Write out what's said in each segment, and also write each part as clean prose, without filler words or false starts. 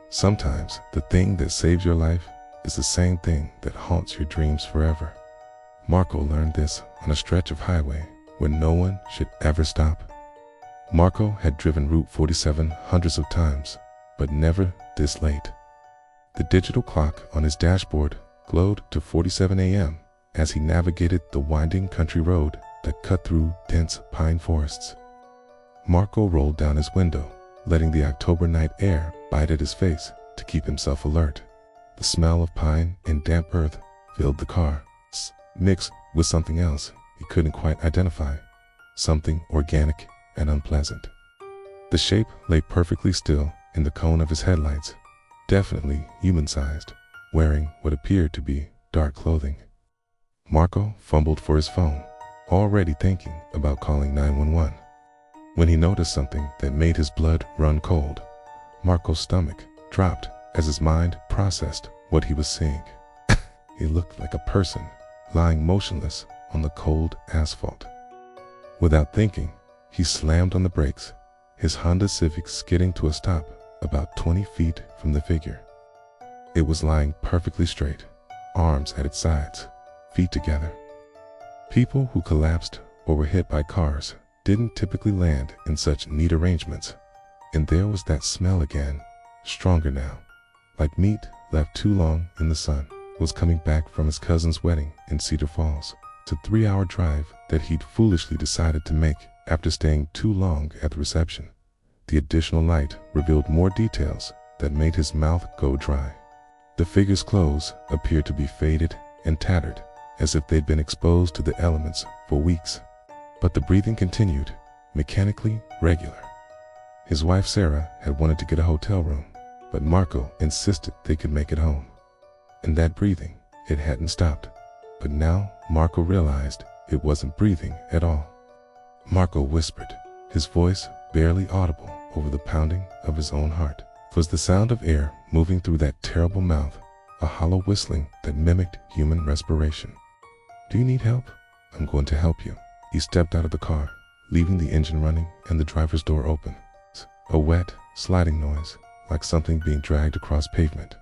Sometimes the thing that saves your life is the same thing that haunts your dreams forever. Marco learned this on a stretch of highway where no one should ever stop. Marco had driven Route 47 hundreds of times, but never this late. The digital clock on his dashboard glowed to 47 a.m. as he navigated the winding country road that cut through dense pine forests. Marco rolled down his window, letting the October night air bite at his face to keep himself alert. The smell of pine and damp earth filled the car, mixed with something else he couldn't quite identify, something organic and unpleasant. The shape lay perfectly still in the cone of his headlights, definitely human-sized, wearing what appeared to be dark clothing. Marco fumbled for his phone, already thinking about calling 911, when he noticed something that made his blood run cold. Marco's stomach dropped as his mind processed what he was seeing. He looked like a person lying motionless on the cold asphalt. Without thinking, he slammed on the brakes, his Honda Civic skidding to a stop about 20 feet from the figure. It was lying perfectly straight, arms at its sides, feet together. People who collapsed or were hit by cars didn't typically land in such neat arrangements, and there was that smell again, stronger now, like meat left too long in the sun. Was coming back from his cousin's wedding in Cedar Falls. It's a 3-hour drive that he'd foolishly decided to make after staying too long at the reception. The additional light revealed more details that made his mouth go dry. The figure's clothes appeared to be faded and tattered, as if they'd been exposed to the elements for weeks. But the breathing continued, mechanically regular. His wife Sarah had wanted to get a hotel room, but Marco insisted they could make it home. And that breathing, it hadn't stopped. But now Marco realized it wasn't breathing at all. Marco whispered, his voice barely audible over the pounding of his own heart. It was the sound of air moving through that terrible mouth, a hollow whistling that mimicked human respiration. "Do you need help? I'm going to help you." He stepped out of the car, leaving the engine running and the driver's door open. A wet, sliding noise, like something being dragged across pavement.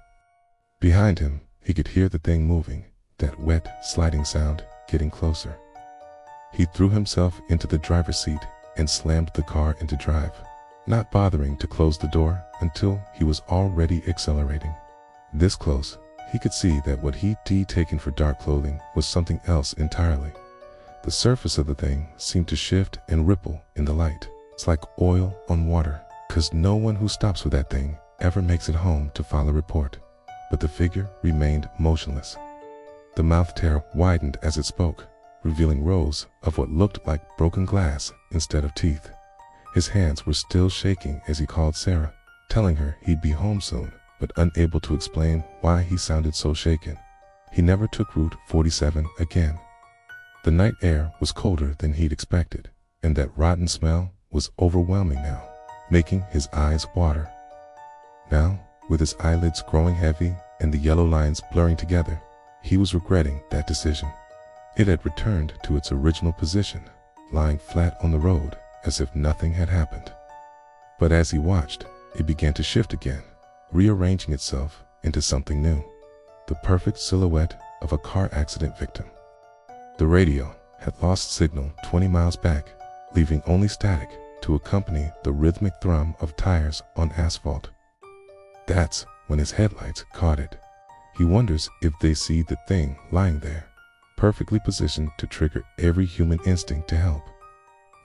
Behind him, he could hear the thing moving, that wet, sliding sound getting closer. He threw himself into the driver's seat and slammed the car into drive, not bothering to close the door until he was already accelerating. This close, he could see that what he'd taken for dark clothing was something else entirely. The surface of the thing seemed to shift and ripple in the light. It's like oil on water, 'cause no one who stops with that thing ever makes it home to file a report. But the figure remained motionless. The mouth tear widened as it spoke, revealing rows of what looked like broken glass instead of teeth. His hands were still shaking as he called Sarah, telling her he'd be home soon, but unable to explain why he sounded so shaken. He never took Route 47 again. The night air was colder than he'd expected, and that rotten smell was overwhelming now, making his eyes water. Now, with his eyelids growing heavy and the yellow lines blurring together, he was regretting that decision. It had returned to its original position, lying flat on the road as if nothing had happened. But as he watched, it began to shift again, rearranging itself into something new, the perfect silhouette of a car accident victim. The radio had lost signal 20 miles back, leaving only static to accompany the rhythmic thrum of tires on asphalt. That's when his headlights caught it. He wonders if they see the thing lying there, perfectly positioned to trigger every human instinct to help.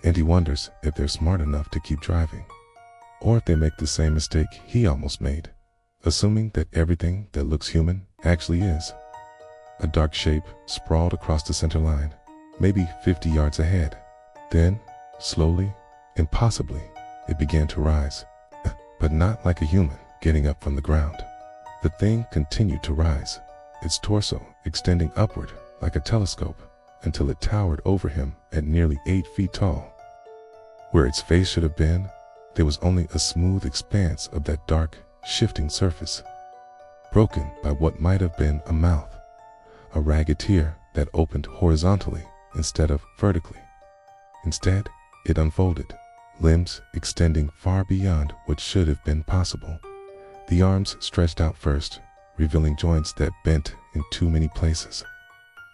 And he wonders if they're smart enough to keep driving, or if they make the same mistake he almost made, assuming that everything that looks human actually is. A dark shape sprawled across the center line, maybe 50 yards ahead. Then, slowly, impossibly, it began to rise, but not like a human getting up from the ground. The thing continued to rise, its torso extending upward like a telescope until it towered over him at nearly 8 feet tall. Where its face should have been, there was only a smooth expanse of that dark, shifting surface, broken by what might have been a mouth, a ragged tear that opened horizontally instead of vertically. Instead, it unfolded, limbs extending far beyond what should have been possible. The arms stretched out first, revealing joints that bent in too many places.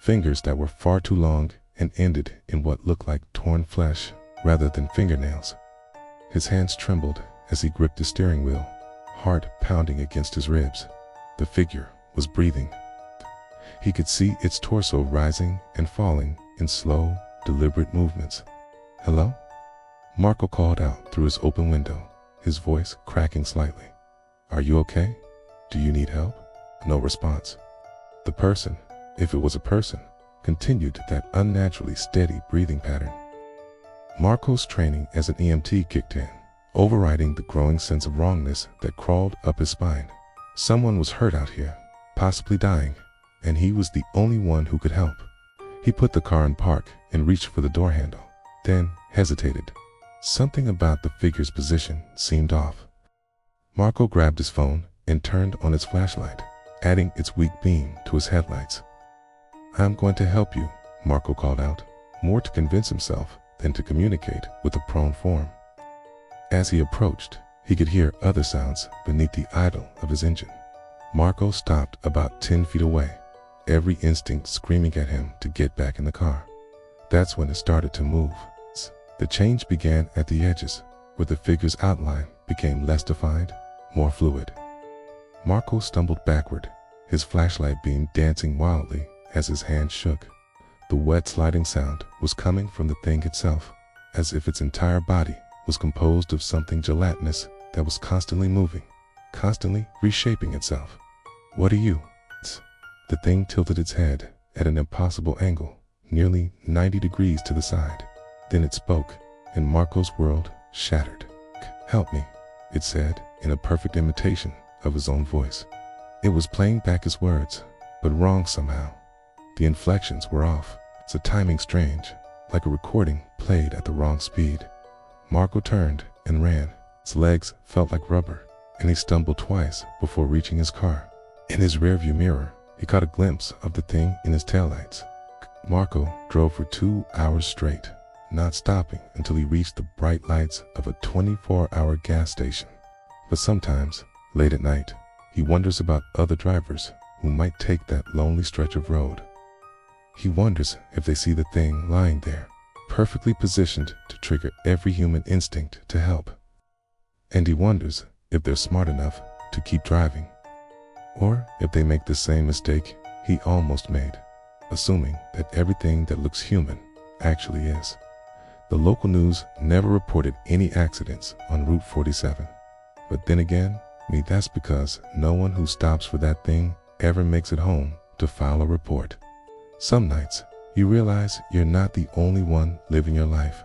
Fingers that were far too long and ended in what looked like torn flesh rather than fingernails. His hands trembled as he gripped the steering wheel, heart pounding against his ribs. The figure was breathing. He could see its torso rising and falling in slow, deliberate movements. "Hello?" Marco called out through his open window, his voice cracking slightly. "Are you okay? Do you need help?" No response. The person, if it was a person, continued that unnaturally steady breathing pattern. Marco's training as an EMT kicked in, overriding the growing sense of wrongness that crawled up his spine. Someone was hurt out here, possibly dying, and he was the only one who could help. He put the car in park and reached for the door handle, then hesitated. Something about the figure's position seemed off. Marco grabbed his phone and turned on its flashlight, adding its weak beam to his headlights. "I'm going to help you," Marco called out, more to convince himself than to communicate with the prone form. As he approached, he could hear other sounds beneath the idle of his engine. Marco stopped about 10 feet away, every instinct screaming at him to get back in the car. That's when it started to move. The change began at the edges, where the figure's outline became less defined, more fluid. Marco stumbled backward, his flashlight beam dancing wildly as his hand shook. The wet sliding sound was coming from the thing itself, as if its entire body was composed of something gelatinous that was constantly moving, constantly reshaping itself. "What are you?" The thing tilted its head at an impossible angle, nearly 90 degrees to the side. Then it spoke, and Marco's world shattered. "Help me," it said in a perfect imitation of his own voice. It was playing back his words, but wrong somehow. The inflections were off, the timing strange, like a recording played at the wrong speed. Marco turned and ran. His legs felt like rubber, and he stumbled twice before reaching his car. In his rearview mirror, he caught a glimpse of the thing in his taillights. Marco drove for 2 hours straight, not stopping until he reached the bright lights of a 24-hour gas station. But sometimes, late at night, he wonders about other drivers who might take that lonely stretch of road. He wonders if they see the thing lying there, perfectly positioned to trigger every human instinct to help. And he wonders if they're smart enough to keep driving, or if they make the same mistake he almost made, assuming that everything that looks human actually is. The local news never reported any accidents on Route 47. But then again, that's because no one who stops for that thing ever makes it home to file a report. Some nights, you realize you're not the only one living your life.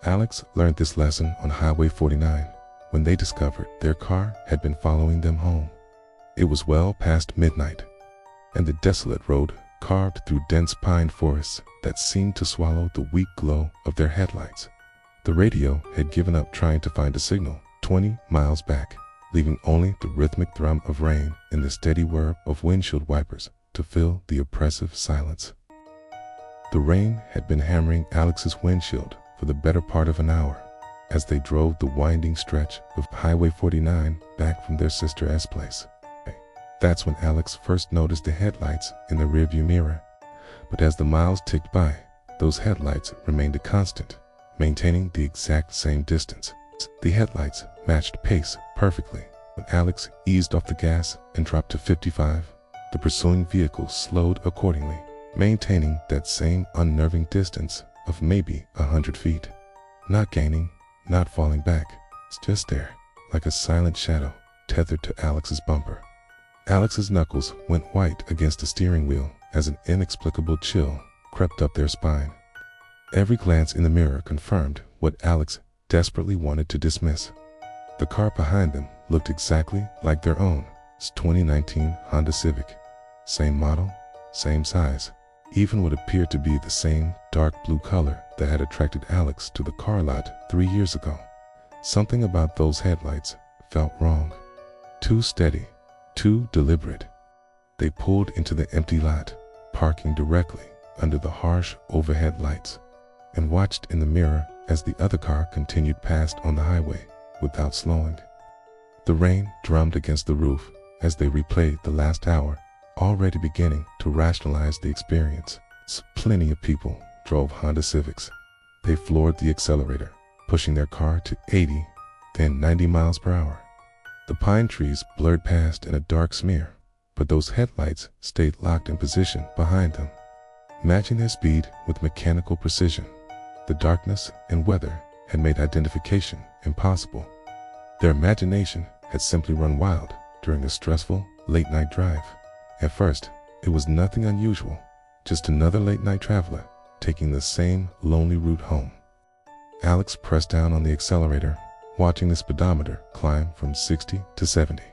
Alex learned this lesson on Highway 49 when they discovered their car had been following them home. It was well past midnight, and the desolate road carved through dense pine forests that seemed to swallow the weak glow of their headlights. The radio had given up trying to find a signal 20 miles back, leaving only the rhythmic thrum of rain and the steady whir of windshield wipers to fill the oppressive silence. The rain had been hammering Alex's windshield for the better part of an hour as they drove the winding stretch of Highway 49 back from their sister S place. That's when Alex first noticed the headlights in the rearview mirror. But as the miles ticked by, those headlights remained a constant, maintaining the exact same distance. The headlights matched pace perfectly. When Alex eased off the gas and dropped to 55, the pursuing vehicle slowed accordingly, maintaining that same unnerving distance of maybe 100 feet. Not gaining, not falling back, it's just there, like a silent shadow tethered to Alex's bumper. Alex's knuckles went white against the steering wheel as an inexplicable chill crept up their spine. Every glance in the mirror confirmed what Alex desperately wanted to dismiss. The car behind them looked exactly like their own. It's 2019 Honda Civic. Same model, same size, even what appeared to be the same dark blue color that had attracted Alex to the car lot 3 years ago. Something about those headlights felt wrong. Too steady, too deliberate. They pulled into the empty lot, parking directly under the harsh overhead lights, and watched in the mirror as the other car continued past on the highway without slowing. The rain drummed against the roof as they replayed the last hour, already beginning to rationalize the experience. Plenty of people drove Honda Civics. They floored the accelerator, pushing their car to 80, then 90 miles per hour. The pine trees blurred past in a dark smear, but those headlights stayed locked in position behind them, matching their speed with mechanical precision. The darkness and weather had made identification impossible. Their imagination had simply run wild during a stressful late-night drive. At first, it was nothing unusual, just another late-night traveler taking the same lonely route home. Alex pressed down on the accelerator, watching the speedometer climb from 60 to 70.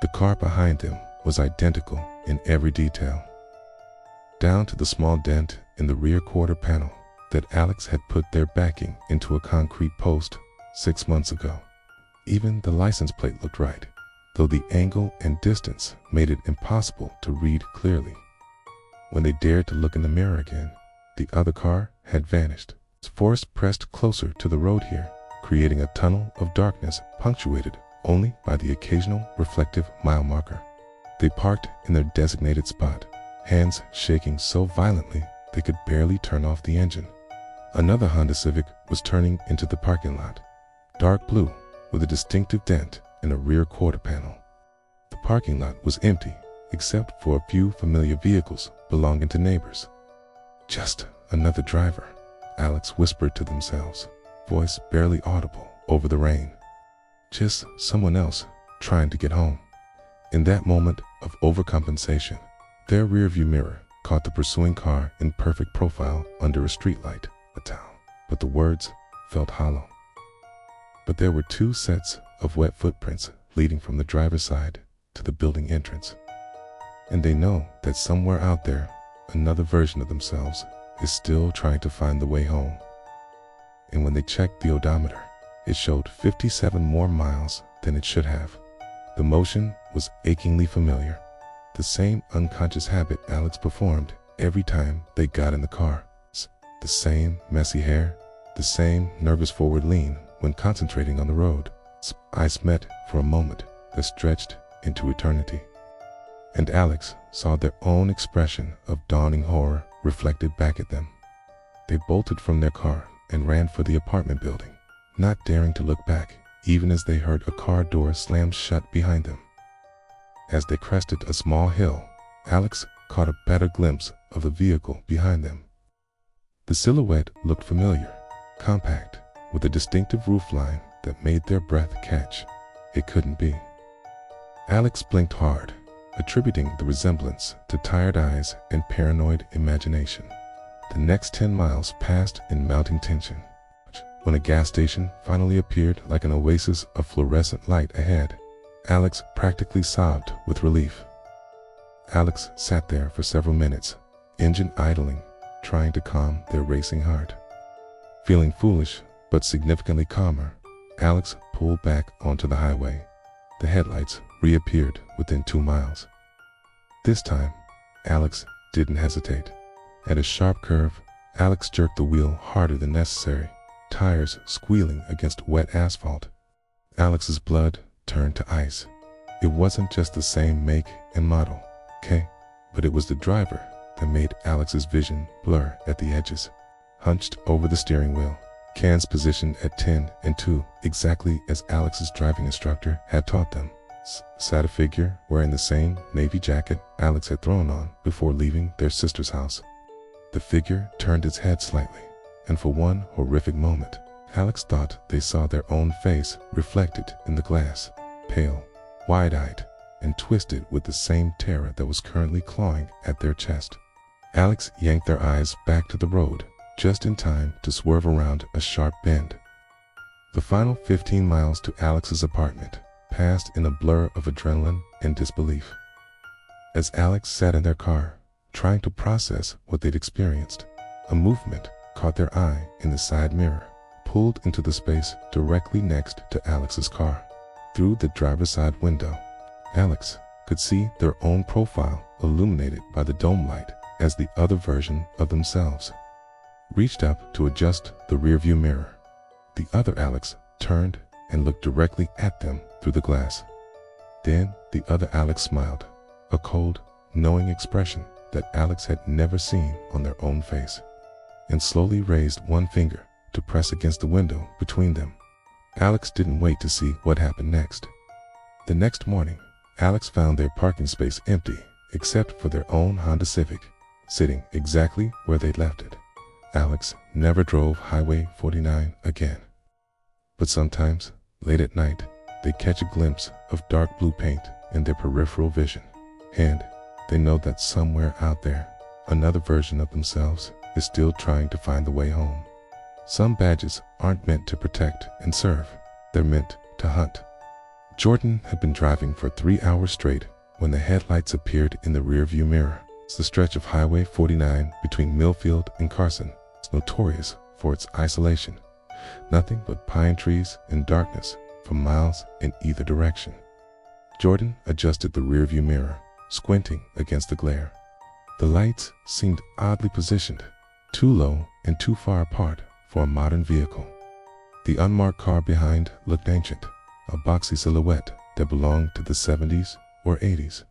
The car behind them was identical in every detail, down to the small dent in the rear quarter panel that Alex had put their backing into a concrete post 6 months ago. Even the license plate looked right, though the angle and distance made it impossible to read clearly. When they dared to look in the mirror again, the other car had vanished. Forest pressed closer to the road here, creating a tunnel of darkness punctuated only by the occasional reflective mile marker. They parked in their designated spot, hands shaking so violently they could barely turn off the engine. Another Honda Civic was turning into the parking lot, dark blue with a distinctive dent in a rear quarter panel. The parking lot was empty except for a few familiar vehicles belonging to neighbors. Just another driver, Alex whispered to themselves, voice barely audible over the rain. Just someone else trying to get home. In that moment of overcompensation, their rearview mirror caught the pursuing car in perfect profile under a streetlight, a town. But the words felt hollow. But there were 2 sets of wet footprints leading from the driver's side to the building entrance. And they know that somewhere out there, another version of themselves is still trying to find the way home. And when they checked the odometer, it showed 57 more miles than it should have. The motion was achingly familiar, the same unconscious habit Alex performed every time they got in the car. The same messy hair, the same nervous forward lean when concentrating on the road. Eyes met for a moment that stretched into eternity. And Alex saw their own expression of dawning horror reflected back at them. They bolted from their car and ran for the apartment building, not daring to look back, even as they heard a car door slam shut behind them. As they crested a small hill, Alex caught a better glimpse of the vehicle behind them. The silhouette looked familiar, compact, with a distinctive roofline that made their breath catch. It couldn't be. Alex blinked hard, attributing the resemblance to tired eyes and paranoid imagination. The next 10 miles passed in mounting tension. When a gas station finally appeared like an oasis of fluorescent light ahead, Alex practically sobbed with relief. Alex sat there for several minutes, engine idling, trying to calm their racing heart. Feeling foolish, but significantly calmer, Alex pulled back onto the highway. The headlights reappeared within 2 miles. This time, Alex didn't hesitate. At a sharp curve, Alex jerked the wheel harder than necessary, tires squealing against wet asphalt. Alex's blood turned to ice. It wasn't just the same make and model, but it was the driver that made Alex's vision blur at the edges. Hunched over the steering wheel, cans positioned at 10 and 2, exactly as Alex's driving instructor had taught them, sat a figure wearing the same navy jacket Alex had thrown on before leaving their sister's house. The figure turned its head slightly, and for one horrific moment, Alex thought they saw their own face reflected in the glass, pale, wide-eyed, and twisted with the same terror that was currently clawing at their chest. Alex yanked their eyes back to the road, just in time to swerve around a sharp bend. The final 15 miles to Alex's apartment passed in a blur of adrenaline and disbelief. As Alex sat in their car, trying to process what they'd experienced, a movement caught their eye in the side mirror, pulled into the space directly next to Alex's car. Through the driver's side window, Alex could see their own profile illuminated by the dome light as the other version of themselves reached up to adjust the rearview mirror. The other Alex turned and looked directly at them through the glass. Then the other Alex smiled, a cold, knowing expression that Alex had never seen on their own face, and slowly raised one finger to press against the window between them. Alex didn't wait to see what happened next. The next morning, Alex found their parking space empty except for their own Honda Civic, sitting exactly where they'd left it. Alex never drove Highway 49 again. But sometimes, late at night, they catch a glimpse of dark blue paint in their peripheral vision, and they know that somewhere out there, another version of themselves is still trying to find the way home. Some badges aren't meant to protect and serve, they're meant to hunt. Jordan had been driving for 3 hours straight when the headlights appeared in the rearview mirror. The stretch of Highway 49 between Millfield and Carson is notorious for its isolation. Nothing but pine trees and darkness for miles in either direction. Jordan adjusted the rearview mirror, squinting against the glare. The lights seemed oddly positioned, too low and too far apart for a modern vehicle. The unmarked car behind looked ancient, a boxy silhouette that belonged to the 70s or 80s.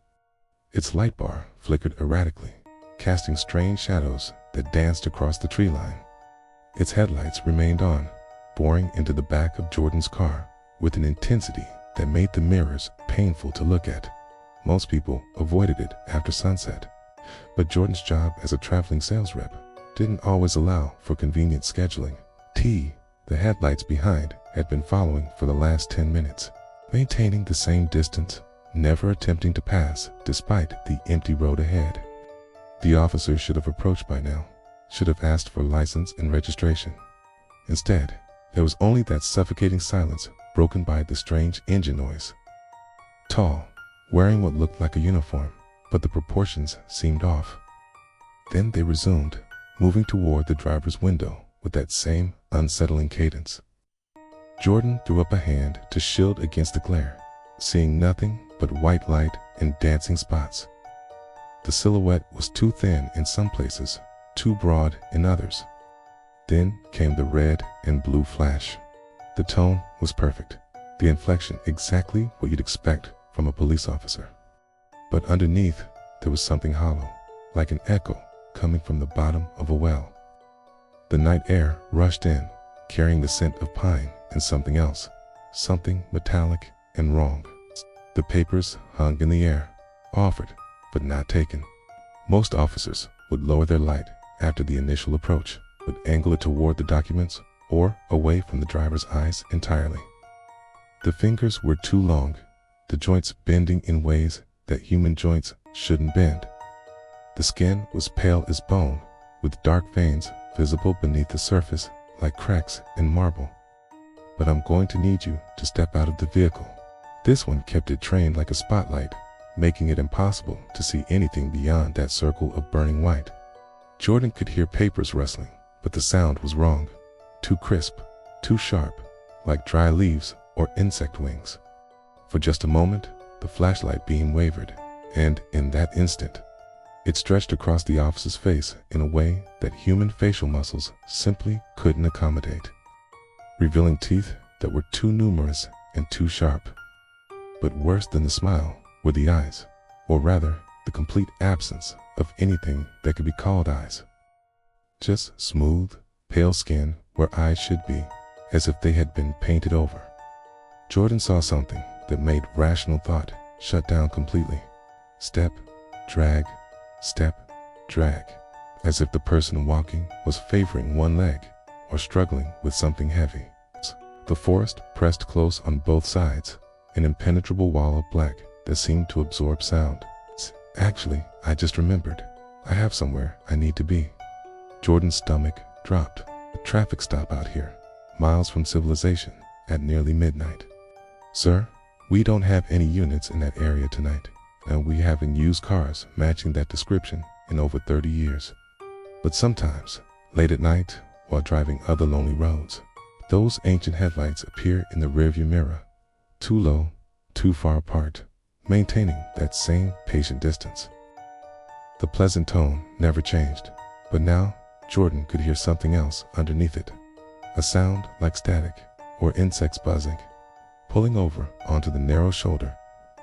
Its light bar flickered erratically, casting strange shadows that danced across the tree line. Its headlights remained on, boring into the back of Jordan's car with an intensity that made the mirrors painful to look at. Most people avoided it after sunset, but Jordan's job as a traveling sales rep didn't always allow for convenient scheduling. The headlights behind had been following for the last 10 minutes, maintaining the same distance, never attempting to pass despite the empty road ahead. The officer should have approached by now, should have asked for license and registration. Instead, there was only that suffocating silence broken by the strange engine noise. Tall, wearing what looked like a uniform, but the proportions seemed off. Then they resumed, moving toward the driver's window with that same unsettling cadence. Jordan threw up a hand to shield against the glare, seeing nothing but white light and dancing spots. The silhouette was too thin in some places, too broad in others. Then came the red and blue flash. The tone was perfect, the inflection exactly what you'd expect from a police officer. But underneath, there was something hollow, like an echo coming from the bottom of a well. The night air rushed in, carrying the scent of pine and something else, something metallic and wrong. The papers hung in the air, offered but not taken. Most officers would lower their light after the initial approach, would angle it toward the documents or away from the driver's eyes entirely. The fingers were too long, the joints bending in ways that human joints shouldn't bend. The skin was pale as bone, with dark veins visible beneath the surface like cracks in marble. But I'm going to need you to step out of the vehicle. This one kept it trained like a spotlight, making it impossible to see anything beyond that circle of burning white. Jordan could hear papers rustling, but the sound was wrong. Too crisp, too sharp, like dry leaves or insect wings. For just a moment, the flashlight beam wavered, and in that instant, it stretched across the officer's face in a way that human facial muscles simply couldn't accommodate, revealing teeth that were too numerous and too sharp. But worse than the smile were the eyes, or rather, the complete absence of anything that could be called eyes. Just smooth, pale skin where eyes should be, as if they had been painted over. Jordan saw something that made rational thought shut down completely. Step, drag, step, drag, as if the person walking was favoring one leg or struggling with something heavy. The forest pressed close on both sides, an impenetrable wall of black that seemed to absorb sound. Actually, I just remembered. I have somewhere I need to be. Jordan's stomach dropped. A traffic stop out here, miles from civilization, at nearly midnight. Sir, we don't have any units in that area tonight, and we haven't used cars matching that description in over 30 years. But sometimes, late at night, while driving other lonely roads, those ancient headlights appear in the rearview mirror, too low, too far apart, maintaining that same patient distance. The pleasant tone never changed, but now Jordan could hear something else underneath it, a sound like static or insects buzzing, Pulling over onto the narrow shoulder,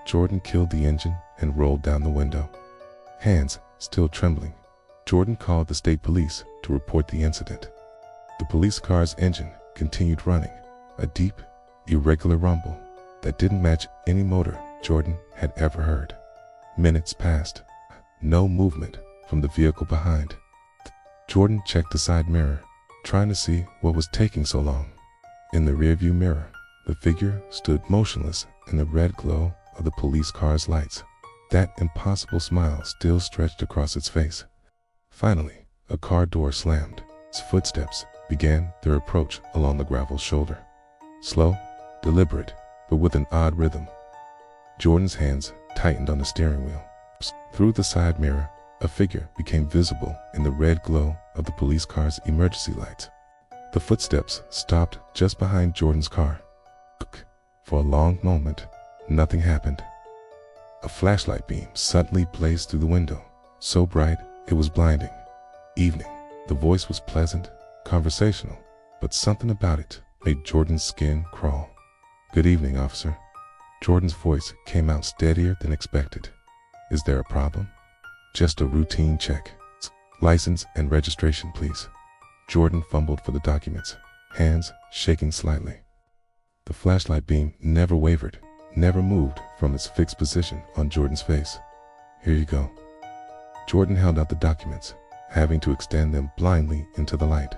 Jordan killed the engine and rolled down the window. Hands still trembling, Jordan called the state police to report the incident. The police car's engine continued running, a deep, irregular rumble that didn't match any motor Jordan had ever heard. Minutes passed, no movement from the vehicle behind. Jordan checked the side mirror, trying to see what was taking so long. In the rearview mirror, the figure stood motionless in the red glow of the police car's lights. That impossible smile still stretched across its face. Finally, a car door slammed. Its footsteps began their approach along the gravel shoulder. Slow, deliberate, but with an odd rhythm. Jordan's hands tightened on the steering wheel. Through the side mirror, a figure became visible in the red glow of the police car's emergency lights. The footsteps stopped just behind Jordan's car. For a long moment, nothing happened. A flashlight beam suddenly blazed through the window, so bright it was blinding. Evening. The voice was pleasant, conversational, but something about it made Jordan's skin crawl. "Good evening, officer." Jordan's voice came out steadier than expected. "Is there a problem?" "Just a routine check. License and registration, please." Jordan fumbled for the documents, hands shaking slightly. The flashlight beam never wavered, never moved from its fixed position on Jordan's face. "Here you go." Jordan held out the documents, having to extend them blindly into the light.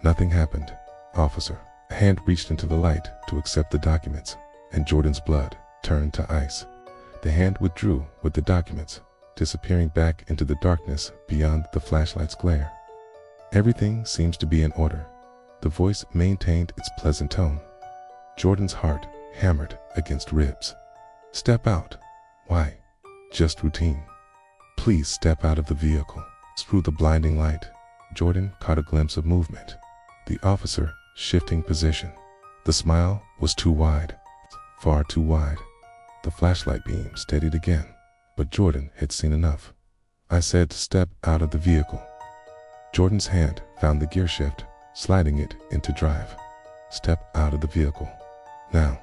Nothing happened, officer. A hand reached into the light to accept the documents, and Jordan's blood turned to ice. The hand withdrew with the documents, disappearing back into the darkness beyond the flashlight's glare. "Everything seems to be in order." The voice maintained its pleasant tone. Jordan's heart hammered against ribs. "Step out." "Why?" "Just routine." "Please step out of the vehicle." Through the blinding light, Jordan caught a glimpse of movement. The officer shifting position. The smile was too wide, far too wide. The flashlight beam steadied again, but Jordan had seen enough. "I said step out of the vehicle." Jordan's hand found the gear shift, sliding it into drive. "Step out of the vehicle. Now."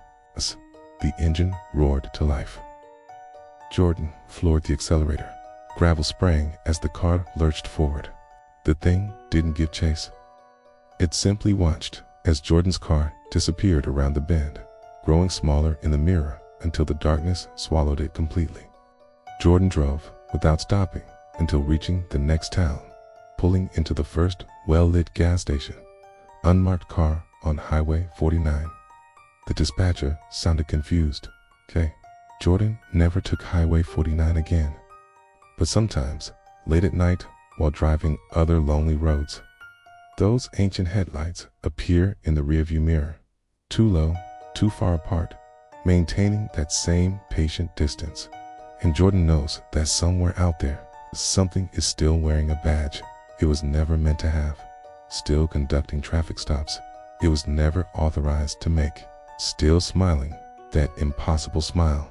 The engine roared to life. Jordan floored the accelerator. Gravel sprang as the car lurched forward. The thing didn't give chase. It simply watched as Jordan's car disappeared around the bend, growing smaller in the mirror until the darkness swallowed it completely. Jordan drove without stopping until reaching the next town, pulling into the first well-lit gas station, unmarked car on Highway 49. The dispatcher sounded confused. "Okay." Jordan never took Highway 49 again. But sometimes, late at night, while driving other lonely roads, those ancient headlights appear in the rearview mirror, too low, too far apart, maintaining that same patient distance. And Jordan knows that somewhere out there, something is still wearing a badge it was never meant to have, still conducting traffic stops it was never authorized to make, still smiling that impossible smile.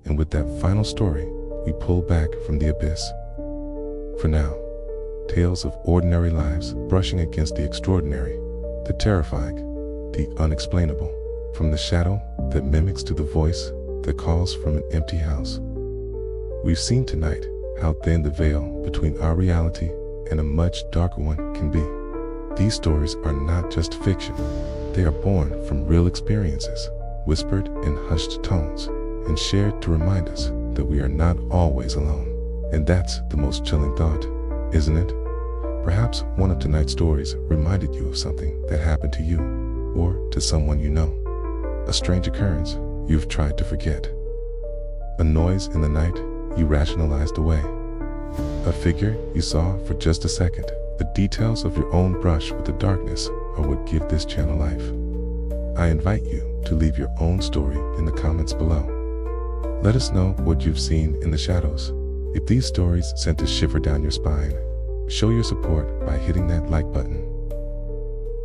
And with that final story, we pull back from the abyss. For now, tales of ordinary lives brushing against the extraordinary, the terrifying, the unexplainable, from the shadow that mimics to the voice that calls from an empty house. We've seen tonight how thin the veil between our reality and a much darker one can be. These stories are not just fiction. They are born from real experiences, whispered in hushed tones, and shared to remind us that we are not always alone. And that's the most chilling thought, isn't it? Perhaps one of tonight's stories reminded you of something that happened to you, or to someone you know. A strange occurrence you've tried to forget. A noise in the night you rationalized away. A figure you saw for just a second. The details of your own brush with the darkness are what give this channel life. I invite you to leave your own story in the comments below. Let us know what you've seen in the shadows. If these stories sent a shiver down your spine, show your support by hitting that like button.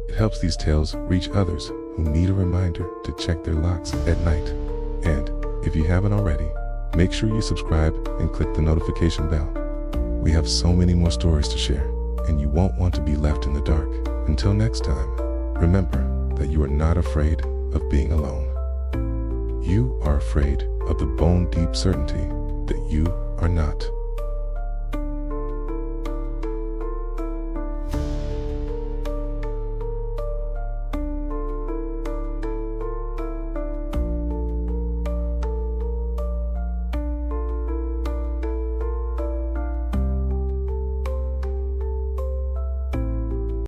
It helps these tales reach others who need a reminder to check their locks at night. And if you haven't already, make sure you subscribe and click the notification bell. We have so many more stories to share, and you won't want to be left in the dark. Until next time, remember that you are not afraid of being alone. You are afraid of the bone-deep certainty that you are not.